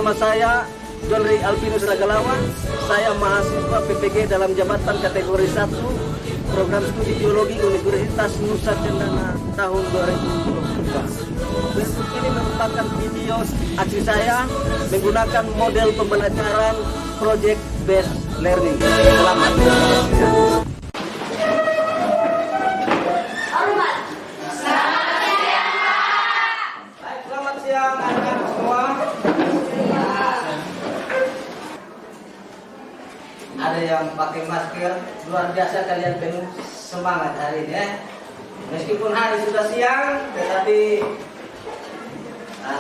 Nama saya Dolri Alvinus Ragalawan. Saya mahasiswa PPG dalam jabatan kategori 1 Program Studi Geologi Universitas Nusa Cendana tahun 2022. Berikut ini merupakan video aksi saya menggunakan model pembelajaran Project Based Learning. Selamat menyaksikan. Ada yang pakai masker, luar biasa kalian penuh semangat hari ini ya. Meskipun hari sudah siang, tetapi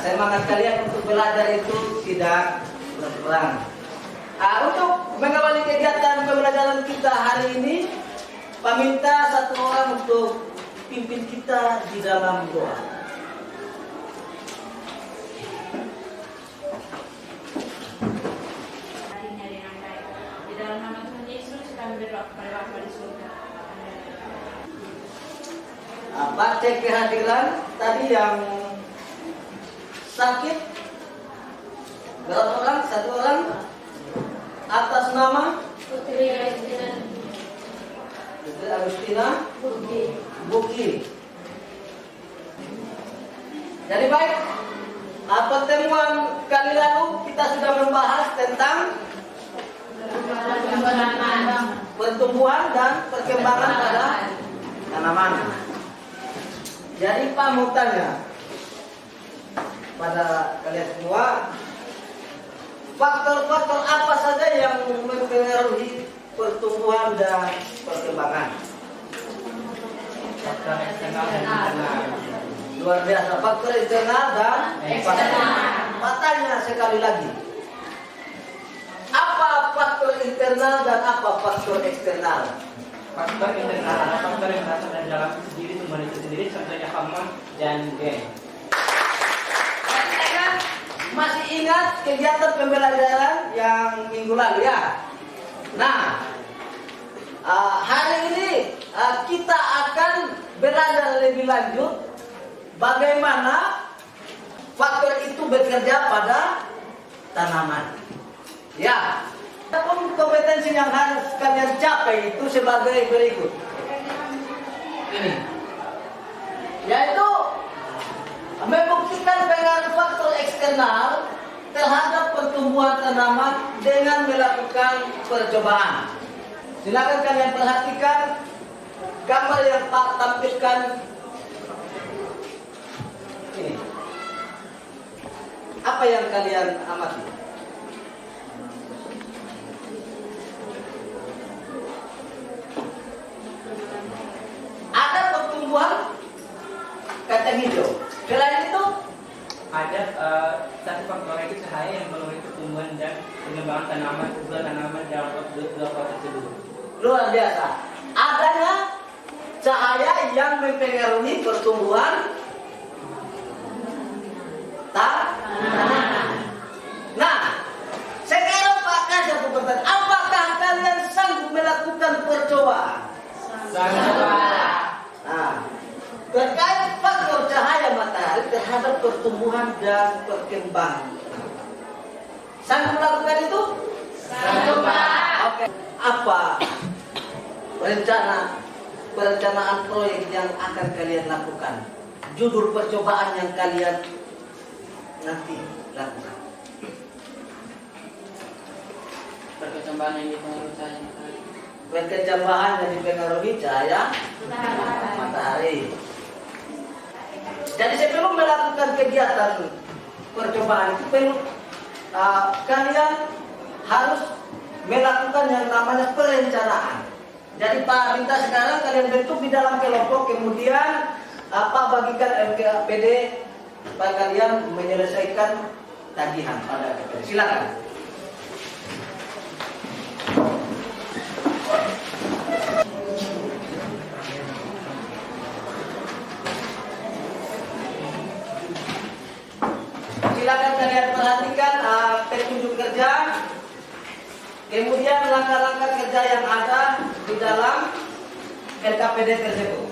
semangat kalian untuk belajar itu tidak berkurang. Untuk mengawali kegiatan pembelajaran kita hari ini, paminta satu orang untuk pimpin kita di dalam doa. Dalam nama Tuhan Yesus kami berdoa kepada Bapa di surga. Pak cek kehadiran tadi yang sakit berapa orang? Satu orang. Atas nama Putri Agustina Buki. Jadi baik, pertemuan kali lalu kita sudah membahas tentang pertumbuhan dan perkembangan pada tanaman. Jadi Pak mau tanya pada kalian semua, faktor-faktor apa saja yang mempengaruhi pertumbuhan dan perkembangan? Faktor eksternal dan internal. Luar biasa, faktor internal dan eksternal. Tanya sekali lagi, apa faktor internal dan apa faktor eksternal? Faktor internal adalah faktor yang berasal dari dalam sendiri, tumbuhan itu sendiri, contohnya hormon dan gen. Masih ingat kegiatan pembelajaran yang minggu lalu ya? Nah, hari ini kita akan belajar lebih lanjut bagaimana faktor itu bekerja pada tanaman. Ya, kompetensi yang harus kalian capai itu sebagai berikut. Ini, yaitu membuktikan pengaruh faktor eksternal terhadap pertumbuhan tanaman dengan melakukan percobaan. Silakan kalian perhatikan gambar yang Pak tampilkan ini. Apa yang kalian amati? Ada pertumbuhan kacang hijau. Selain itu Ada satu faktor itu cahaya yang melalui pertumbuhan dan pengembangan tanaman, kedua tanaman dalam dua proses tersebut. luar biasa. Adanya cahaya yang mempengaruhi pertumbuhan tanaman. Nah, sekarang Pak kasih satu pertanyaan. Apakah kalian sanggup melakukan percobaan? Nah, terkait faktor cahaya matahari terhadap pertumbuhan dan perkembangan. Sanggup melakukan itu? Sanggup, Pak. Oke. Apa perencanaan proyek yang akan kalian lakukan? Judul percobaan yang kalian nanti lakukan. Perkembangan yang dipengaruhi cahaya matahari. Perkembangan yang dipengaruhi cahaya matahari. Jadi sebelum melakukan kegiatan percobaan itu perlu kalian harus melakukan yang namanya perencanaan. Jadi Pak minta sekarang kalian bentuk di dalam kelompok, kemudian bagikan MKPD supaya kalian menyelesaikan tagihan pada KPD. Silakan. Silakan kalian perhatikan petunjuk kerja, kemudian langkah-langkah kerja yang ada di dalam LKPD tersebut.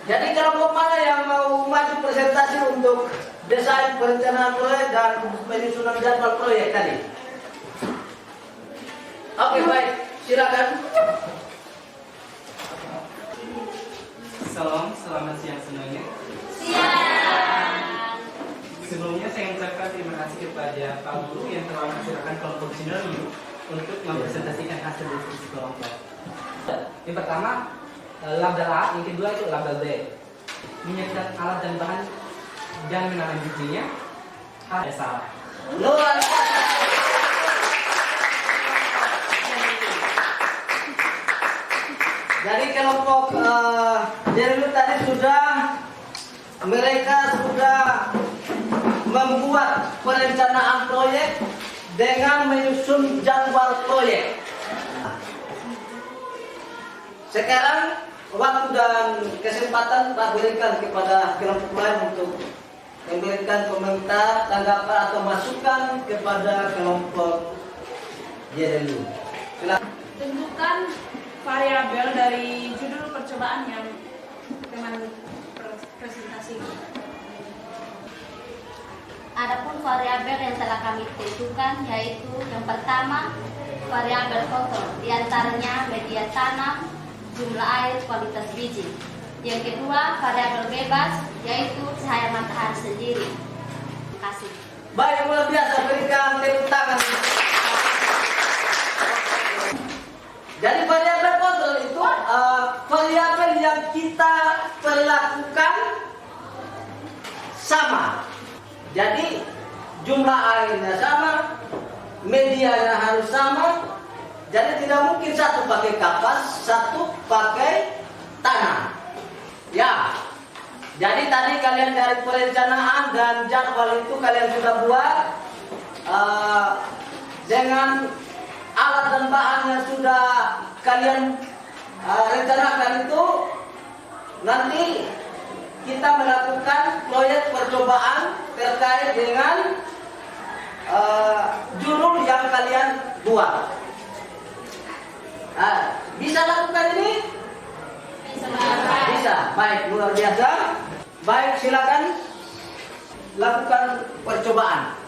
Jadi kelompok mana yang mau maju presentasi untuk desain perencanaan proyek dan penyusunan jadwal proyek tadi? Oke, baik, silakan. Salam, selamat siang semuanya. Siang. Sebelumnya saya mengucapkan terima kasih kepada Pak Guru yang telah mempersilakan kelompok senior untuk mempresentasikan hasil diskusi kelompok. Yang pertama, label A, yang kedua itu label B. Menyiapkan alat dan bahan dan menanam bijinya. Ada salah. Luar biasa. Jadi kelompok Jeremy tadi mereka sudah membuat perencanaan proyek dengan menyusun jadwal proyek. Sekarang waktu dan kesempatan Pak berikan kepada kelompok lain untuk memberikan komentar, tanggapan atau masukan kepada kelompok Jeremy. Silakan. Tentukan variabel dari judul percobaan yang teman presentasi. Adapun variabel yang telah kami tentukan yaitu yang pertama variabel kontrol, diantaranya media tanam, jumlah air, kualitas biji. Yang kedua variabel bebas yaitu cahaya matahari sendiri. Terima kasih. Baik, luar biasa, berikan tepuk tangan. Jadi variabel kontrol itu variabel yang kita perlakukan sama. Jadi jumlah airnya sama, medianya harus sama. Jadi tidak mungkin satu pakai kapas, satu pakai tanah. Ya. Jadi tadi kalian dari perencanaan dan jadwal itu kalian sudah buat dengan alat dan bahan yang sudah kalian rencanakan itu. Nanti kita melakukan proyek percobaan terkait dengan judul yang kalian buat. Bisa lakukan ini? Bisa. Baik, luar biasa. Baik, silakan lakukan percobaan.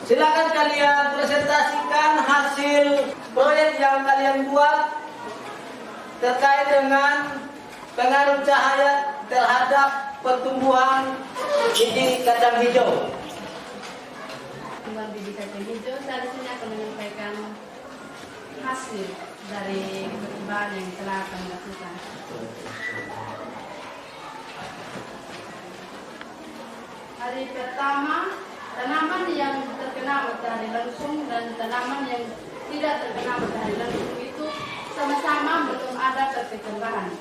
Silakan kalian presentasikan hasil proyek yang kalian buat terkait dengan pengaruh cahaya terhadap pertumbuhan biji kacang hijau. Pertumbuhan biji kacang hijau, saya di sini akan menyampaikan hasil dari percobaan yang telah kami lakukan. Hari pertama, tanaman yang terkena matahari langsung dan tanaman yang tidak terkena matahari langsung itu sama-sama belum ada perkembangan.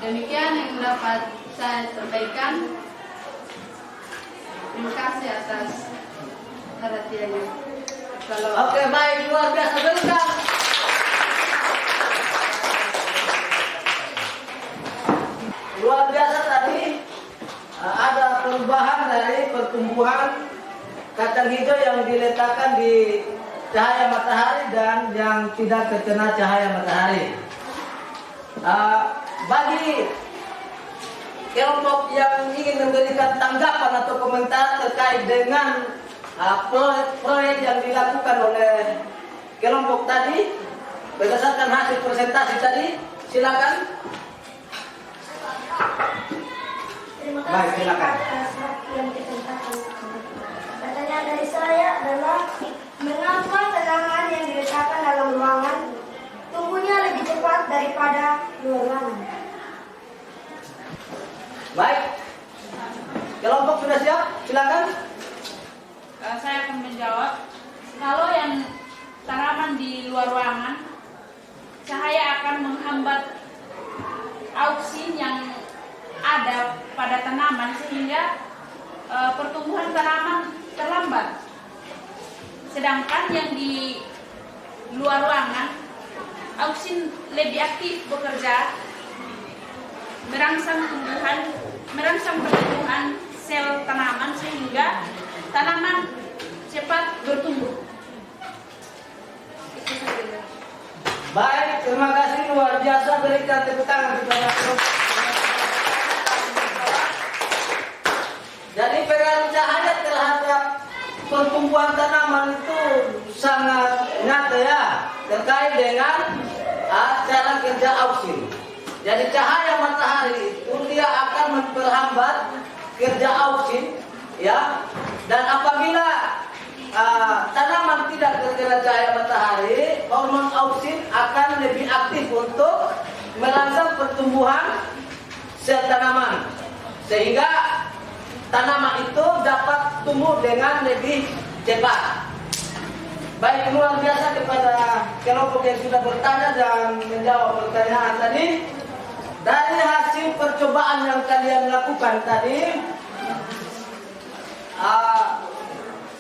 Demikian yang dapat saya sampaikan. Terima kasih atas perhatiannya. Oke, baik, luar biasa, berikan. Luar biasa tadi ada perubahan dari pertumbuhan kacang hijau yang diletakkan di cahaya matahari dan yang tidak terkena cahaya matahari. Bagi kelompok yang ingin memberikan tanggapan atau komentar terkait dengan proyek yang dilakukan oleh kelompok tadi berdasarkan hasil presentasi tadi, silakan. Terima Baik, kasih silakan. atas waktu yang disempatkan. Pertanyaan dari saya adalah mengapa tanaman yang diletakkan dalam ruangan tumbuhnya lebih cepat daripada luar ruangan? Baik, kelompok sudah siap, silakan. Saya akan menjawab. Kalau yang tanaman di luar ruangan, cahaya akan menghambat auksin yang ada pada tanaman sehingga pertumbuhan tanaman terlambat. Sedangkan yang di luar ruangan Auksin lebih aktif bekerja, merangsang pertumbuhan sel tanaman sehingga tanaman cepat bertumbuh. Itu saja. Baik, terima kasih luar biasa, berikan tepuk tangan kepada Prof. Jadi pengaruh cahaya terhadap pertumbuhan tanaman itu sangat nyata ya, terkait dengan cara kerja auksin. Jadi cahaya matahari itu dia akan memperhambat kerja auksin ya, dan apabila tanaman tidak terkena cahaya matahari, hormon auksin akan lebih aktif untuk merangsang pertumbuhan sel tanaman, sehingga tanaman itu dapat tumbuh dengan lebih cepat. Baik, luar biasa kepada kelompok yang sudah bertanya dan menjawab pertanyaan tadi. Dari hasil percobaan yang kalian lakukan tadi,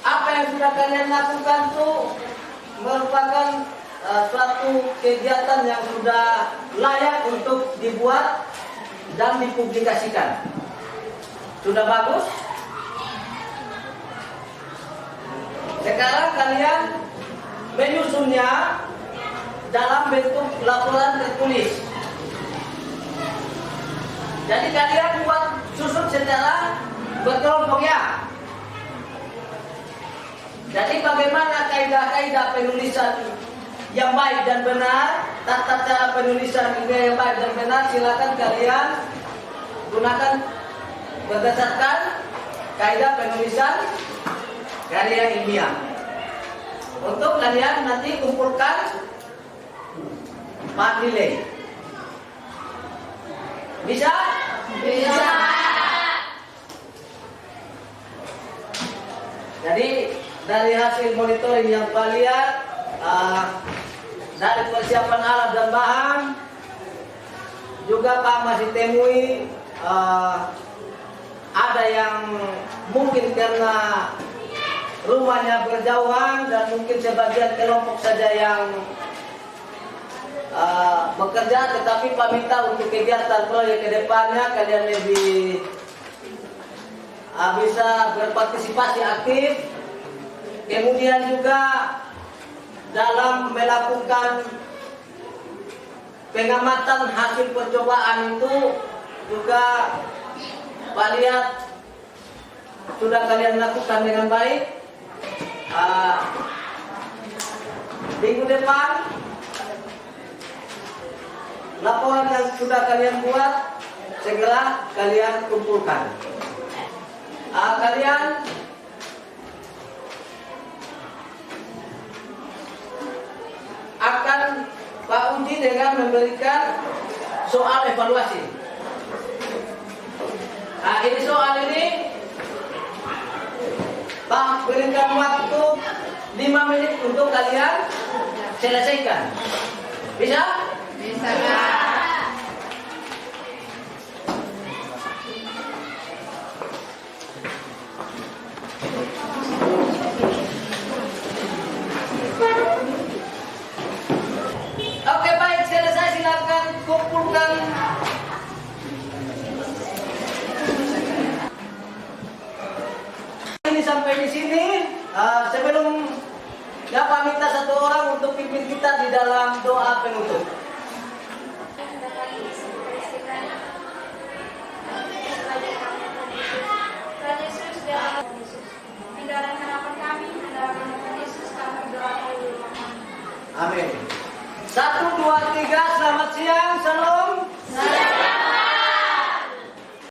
apa yang sudah kalian lakukan itu merupakan suatu kegiatan yang sudah layak untuk dibuat dan dipublikasikan. Sudah bagus? Sekarang kalian menyusunnya dalam bentuk laporan tertulis. Jadi kalian buat susun secara berkelompok ya. Jadi bagaimana kaidah-kaidah penulisan yang baik dan benar, tata cara penulisan yang baik dan benar, silakan kalian gunakan berdasarkan kaidah penulisan karya ilmiah. Untuk kalian nanti kumpulkan 4 nilai. Bisa? Bisa. Jadi dari hasil monitoring yang kalian dari persiapan alat dan bahan, juga Pak masih temui ada yang mungkin karena rumahnya berjauhan dan mungkin sebagian kelompok saja yang bekerja, tetapi Pak minta untuk kegiatan proyek ke depannya kalian lebih bisa berpartisipasi aktif. Kemudian juga dalam melakukan pengamatan hasil percobaan itu juga Pak lihat sudah kalian lakukan dengan baik. Minggu depan laporan yang sudah kalian buat segera kalian kumpulkan. Kalian akan Pak uji dengan memberikan soal evaluasi. Ini soal ini Pak berikan waktu 5 menit untuk kalian selesaikan. Bisa? Bisa. Oke, baik, selesai, silakan kumpulkan. Ini sampai di sini. Sebelum Pak minta satu orang untuk pimpin kita di dalam doa penutup. Amin. 1, 2, 3, selamat siang, salam.